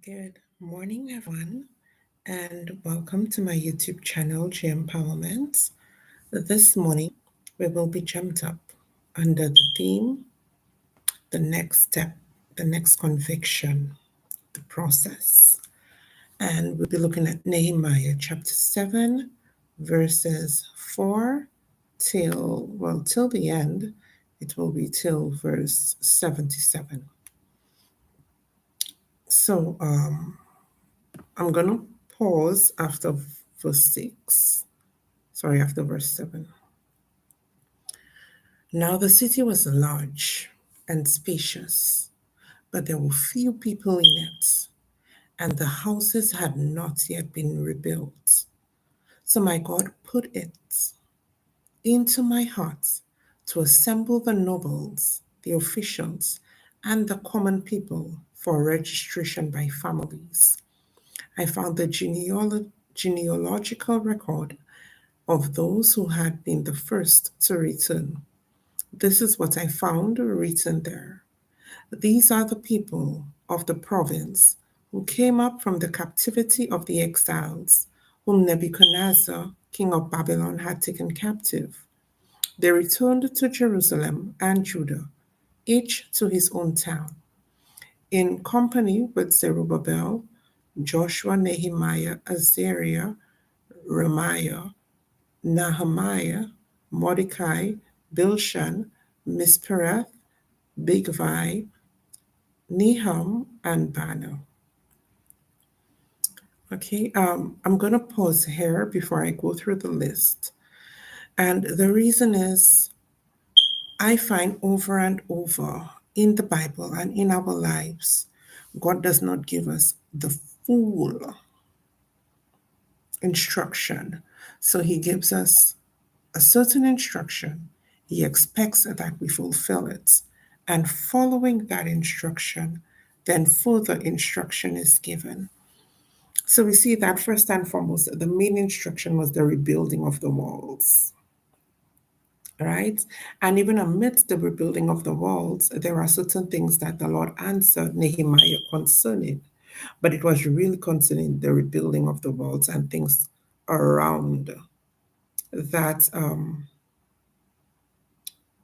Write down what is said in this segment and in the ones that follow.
Good morning, everyone, and welcome to my YouTube channel, J.E.M.E.D. This morning, we will be jumped up under the theme, the next step, the next conviction, the process. And we'll be looking at Nehemiah chapter 7, verses 4 till the end. It will be till verse 77. So, I'm going to pause after verse 6. Sorry, after verse 7. Now the city was large and spacious, but there were few people in it, and the houses had not yet been rebuilt. So my God put it into my heart to assemble the nobles, the officials, and the common people for registration by families. I found the genealogical record of those who had been the first to return. This is what I found written there. These are the people of the province who came up from the captivity of the exiles, whom Nebuchadnezzar, king of Babylon, had taken captive. They returned to Jerusalem and Judah, each to his own town, in company with Zerubbabel, Joshua, Nehemiah, Azariah, Ramiah, Nehemiah, Mordecai, Bilshan, Mispereth, Bigvai, Nehum, and Banner. Okay, I'm going to pause here before I go through the list. And the reason is I find over and over in the Bible and in our lives, God does not give us the full instruction. So he gives us a certain instruction. He expects that we fulfill it. And following that instruction, then further instruction is given. So we see that first and foremost, the main instruction was the rebuilding of the walls, right? And even amidst the rebuilding of the walls, there are certain things that the Lord answered Nehemiah concerning, but it was really concerning the rebuilding of the walls and things around that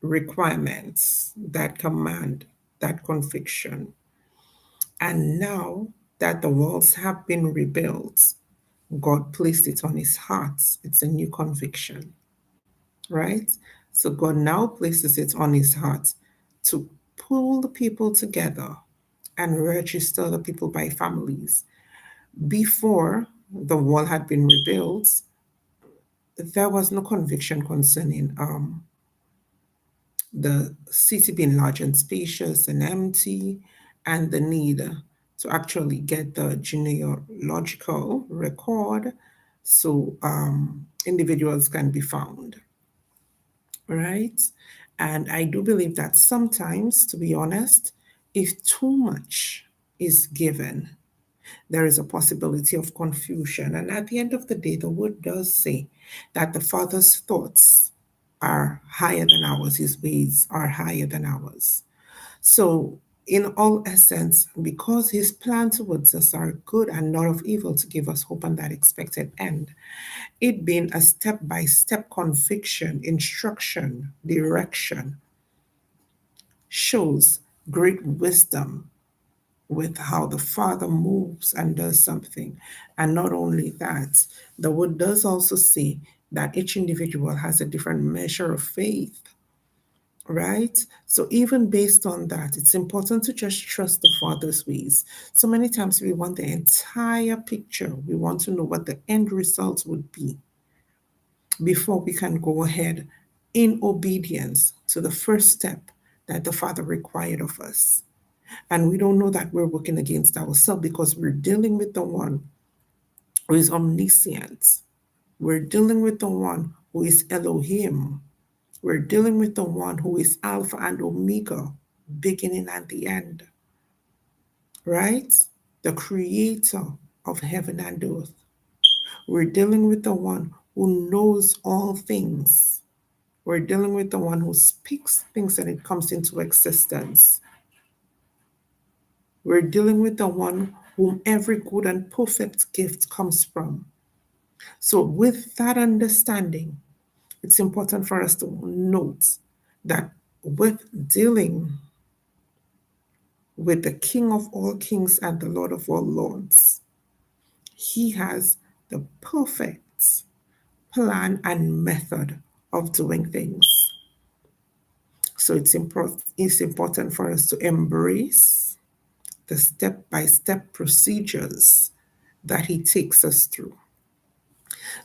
requirements, that command, that conviction. And now that the walls have been rebuilt, God placed it on his heart. It's a new conviction, right? So God now places it on his heart to pull the people together and register the people by families. Before the wall had been rebuilt, there was no conviction concerning the city being large and spacious and empty, and the need to actually get the genealogical record so individuals can be found, right? And I do believe that sometimes, to be honest, if too much is given, there is a possibility of confusion. And at the end of the day, the word does say that the Father's thoughts are higher than ours, his ways are higher than ours. So, in all essence, because his plans towards us are good and not of evil to give us hope and that expected end, it being a step by step conviction, instruction, direction, shows great wisdom with how the Father moves and does something. And not only that, the word does also say that each individual has a different measure of faith, right? So even based on that, it's important to just trust the Father's ways. So many times we want the entire picture, we want to know what the end result would be before we can go ahead in obedience to the first step that the Father required of us. And we don't know that we're working against ourselves because we're dealing with the one who is omniscient. We're dealing with the one who is Elohim. We're dealing with the one who is Alpha and Omega, beginning and the end, right? The creator of heaven and earth. We're dealing with the one who knows all things. We're dealing with the one who speaks things and it comes into existence. We're dealing with the one whom every good and perfect gift comes from. So, with that understanding, it's important for us to note that with dealing with the King of all kings and the Lord of all lords, he has the perfect plan and method of doing things. So it's important for us to embrace the step by step procedures that he takes us through.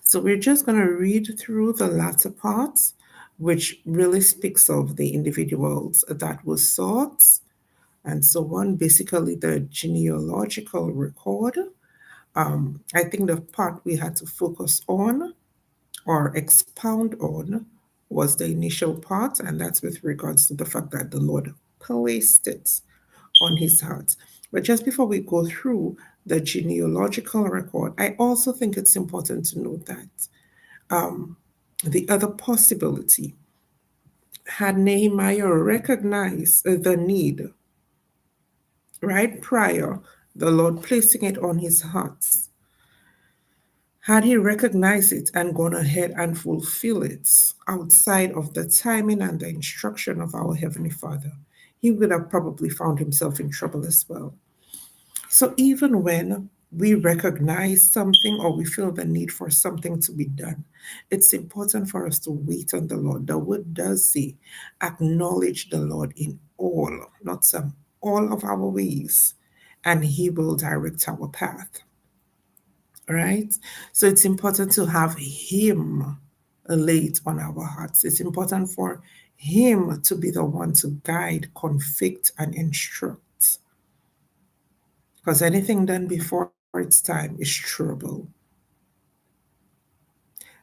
So we're just going to read through the latter parts, which really speaks of the individuals that were sought and so on, basically the genealogical record. I think the part we had to focus on or expound on was the initial part, and that's with regards to the fact that the Lord placed it on his heart. But just before we go through the genealogical record, I also think it's important to note that the other possibility, had Nehemiah recognized the need, right prior, the Lord placing it on his heart, had he recognized it and gone ahead and fulfill it outside of the timing and the instruction of our Heavenly Father, he would have probably found himself in trouble as well. So even when we recognize something or we feel the need for something to be done, it's important for us to wait on the Lord. The word does say, acknowledge the Lord in all, not some, all of our ways, and he will direct our path. Right? So it's important to have him laid on our hearts. It's important for him to be the one to guide, convict, and instruct. Because anything done before its time is trouble.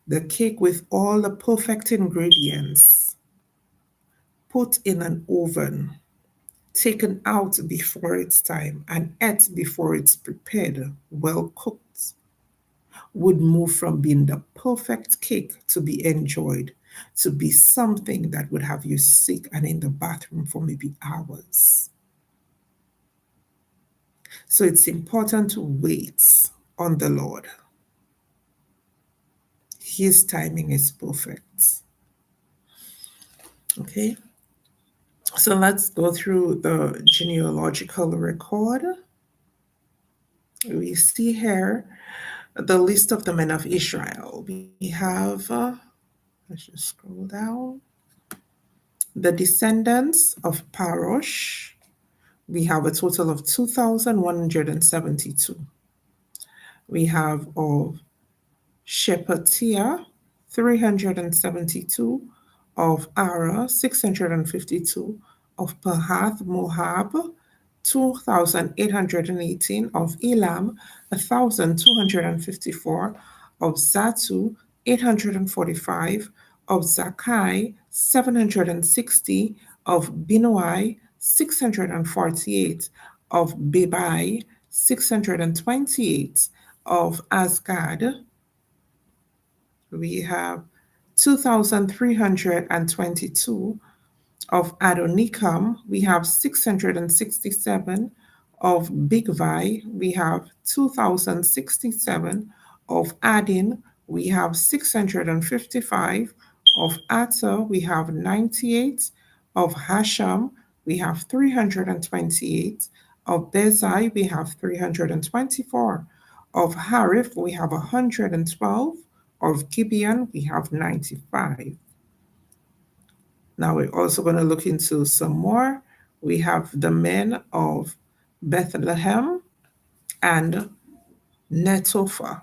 The cake with all the perfect ingredients put in an oven, taken out before its time, and ate before it's prepared, well cooked, would move from being the perfect cake to be enjoyed to be something that would have you sick and in the bathroom for maybe hours. So it's important to wait on the Lord. His timing is perfect. Okay, so let's go through the genealogical record. We see here the list of the men of Israel. We have, let's just scroll down, the descendants of Parosh. We have a total of 2,172. We have of Shephatiah, 372, of Ara, 652, of Pahath Moab, 2,818, of Elam, 1,254, of Zatu, 845, of Zakai, 760, of Binoi, 648, of Bebai, 628, of Asgad, we have 2,322, of Adonikam, we have 667, of Bigvai, we have 2,067, of Adin, we have 655, of Atta, we have 98, of Hasham, we have 328, of Bezai, we have 324, of Harif, we have 112, of Gibeon, we have 95. Now we're also going to look into some more. We have the men of Bethlehem and Netophah.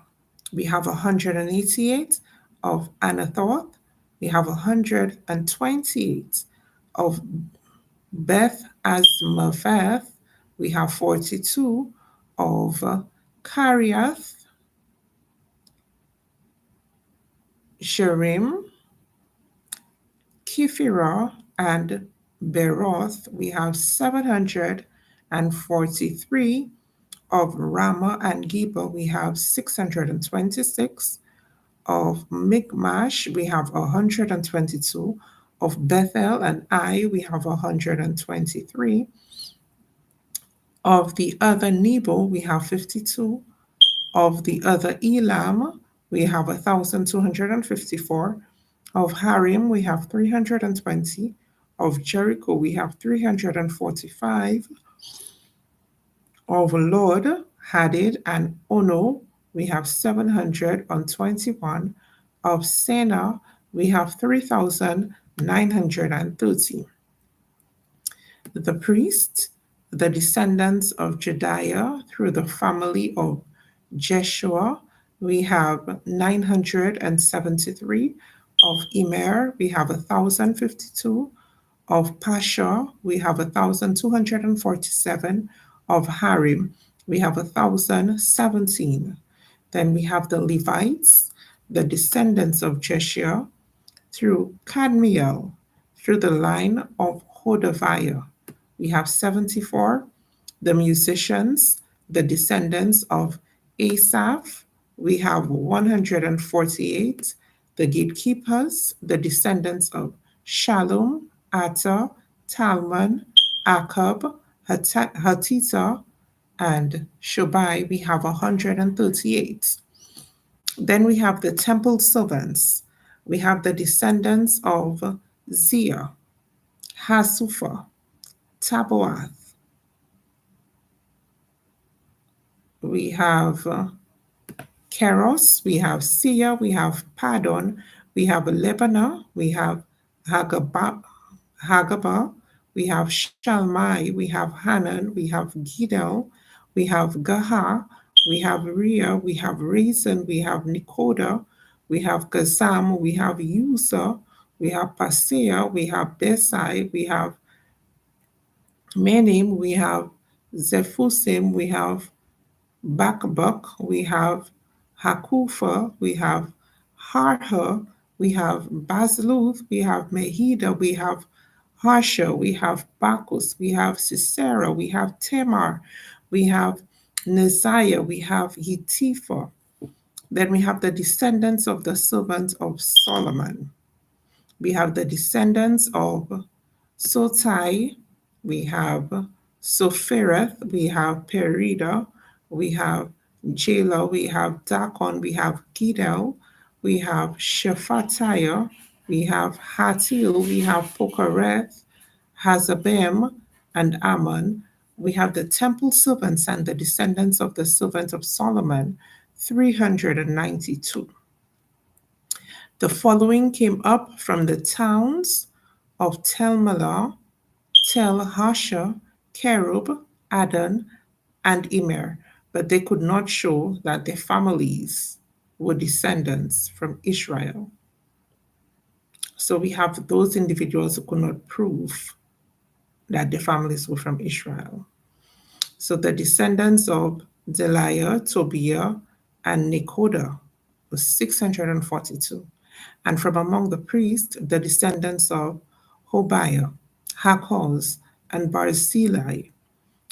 We have 188 of Anathoth. We have 128 of Beth Asmaveth. We have 42 of Kariath, Sherim, Kifirah, and Beroth. We have 743 of Ramah and Geba. We have 626 of Michmash. We have 122 of Bethel and Ai. We have 123 Of the other Nebo, we have 52. Of the other Elam, we have 1,254. Of Harim, we have 320. Of Jericho, we have 345. Of Lod, Hadid, and Ono, we have 721. Of Sena, we have 3,930. The priests, the descendants of Jediah through the family of Jeshua, we have 973. Of Immer, we have 1,052. Of Pasha, we have 1,247. Of Harim, we have 1,017. Then we have the Levites, the descendants of Jeshua, through Kadmiel, through the line of Hodaviah. We have 74. The musicians, the descendants of Asaph, we have 148. The gatekeepers, the descendants of Shalom, Atta, Talmon, Akab, Hatita, and Shobai, we have 138. Then we have the temple servants. We have the descendants of Zia, Hasufa, Taboath. We have Keros, we have Sia, we have Padon, we have Lebanon, we have Hagabah, we have Shalmai, we have Hanan, we have Gidel, we have Gaha, we have Ria, we have Reason, we have Nikoda, we have Gazam, we have Usa, we have Pasea, we have Besai, we have Menim, we have Zephusim, we have Bakbuk, we have Hakufa, we have Harha, we have Basluth, we have Mehida, we have Harsha, we have Bacchus, we have Sisera, we have Tamar, we have Neziah, we have Hitifa. Then we have the descendants of the servants of Solomon. We have the descendants of Sotai, we have Sophereth, we have Perida, we have Jela, we have Dakon, we have Gidel, we have Shephatiah, we have Hatil, we have Pokereth, Hazabim, and Ammon. We have the temple servants and the descendants of the servants of Solomon, 392. The following came up from the towns of Tel Melah, Tel Harsha, Kerub, Adon, and Immer, but they could not show that their families were descendants from Israel. So we have those individuals who could not prove that their families were from Israel. So the descendants of Deliah, Tobiah, and Nekoda was 642. And from among the priests, the descendants of Hobiah, Hakkoz, and Barzillai,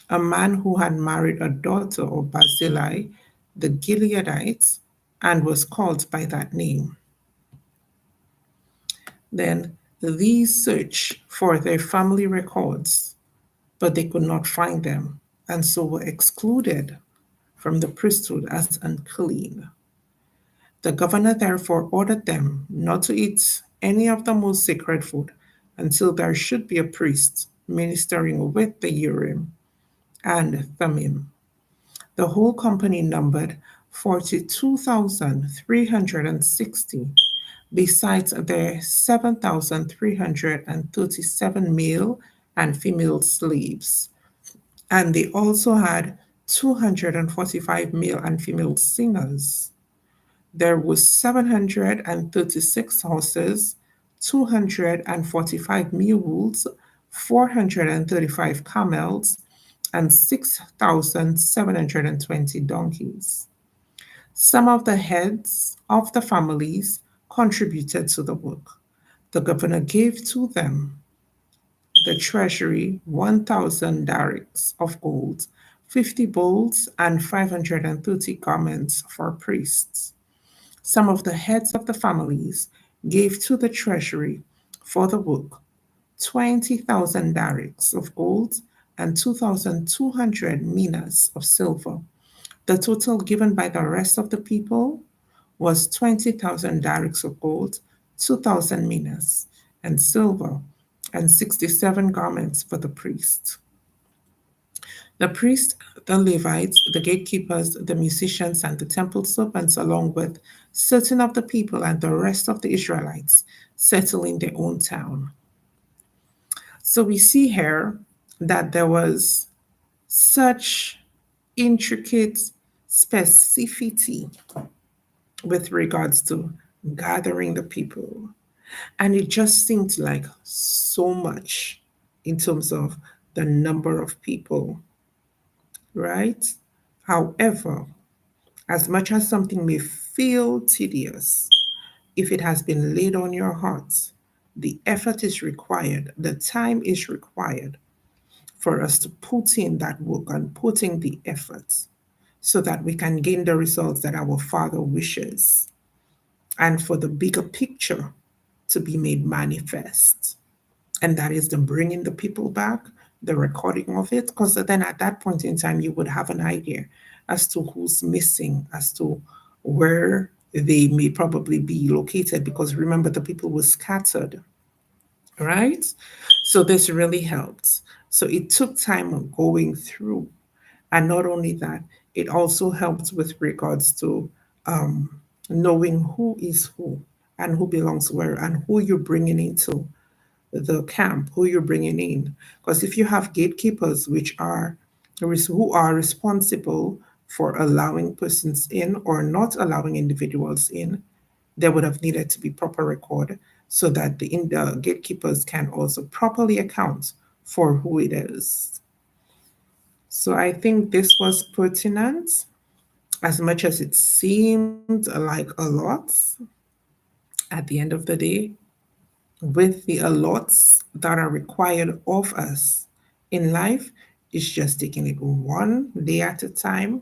a man who had married a daughter of Barzillai, the Gileadites, and was called by that name. Then these searched for their family records, but they could not find them, and so were excluded from the priesthood as unclean. The governor therefore ordered them not to eat any of the most sacred food until there should be a priest ministering with the Urim and Thummim. The whole company numbered 42,360, besides their 7,337 male and female slaves. And they also had 245 male and female singers. There were 736 horses, 245 mules, 435 camels, and 6,720 donkeys. Some of the heads of the families contributed to the work. The governor gave to them, the treasury, 1,000 darics of gold, 50 bowls, and 530 garments for priests. Some of the heads of the families gave to the treasury for the work 20,000 darics of gold and 2,200 minas of silver. The total given by the rest of the people was 20,000 darics of gold, 2,000 minas, and silver, and 67 garments for the priest. The priests, the Levites, the gatekeepers, the musicians, and the temple servants, along with certain of the people and the rest of the Israelites, settle in their own town. So we see here that there was such intricate specificity with regards to gathering the people. And it just seemed like so much in terms of the number of people, right? However, as much as something may feel tedious, if it has been laid on your heart, the effort is required, the time is required for us to put in that work and put in the effort so that we can gain the results that our Father wishes and for the bigger picture to be made manifest. And that is the bringing the people back, the recording of it, because then at that point in time, you would have an idea as to who's missing, as to where they may probably be located, because remember, the people were scattered, right? So this really helped. So it took time of going through. And not only that, it also helped with regards to knowing who is who and who belongs where and who you're bringing into the camp, who you're bringing in. Because if you have gatekeepers, which are who are responsible for allowing persons in or not allowing individuals in, there would have needed to be proper record so that the gatekeepers can also properly account for who it is. So I think this was pertinent as much as it seemed like a lot at the end of the day, with the allots that are required of us in life, is just taking it one day at a time,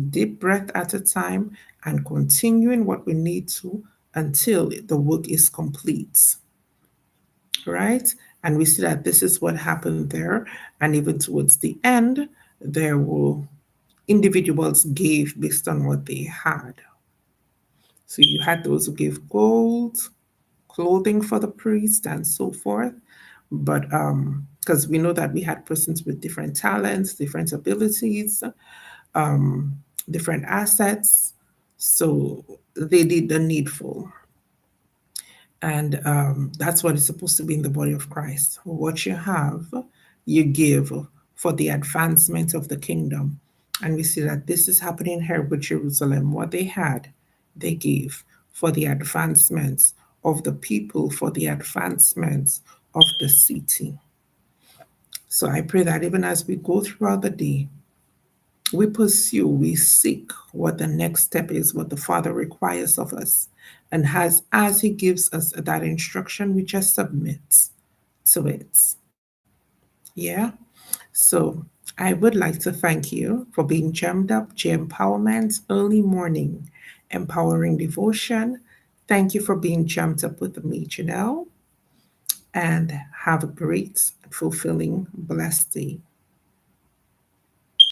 deep breath at a time, and continuing what we need to until the work is complete, right? And we see that this is what happened there. And even towards the end, there were individuals gave based on what they had. So you had those who gave gold, clothing for the priest, and so forth. But because we know that we had persons with different talents, different abilities, different assets, so they did the needful. And that's what is supposed to be in the body of Christ. What you have, you give for the advancement of the kingdom. And we see that this is happening here with Jerusalem. What they had, they gave for the advancements of the people, for the advancements of the city. So I pray that even as we go throughout the day, we pursue, we seek what the next step is, what the Father requires of us. And as He gives us that instruction, we just submit to it. Yeah. So I would like to thank you for being jammed up, J Empowerment Early Morning Empowering Devotion. Thank you for being jammed up with me, Janelle, and have a great, fulfilling, blessed day.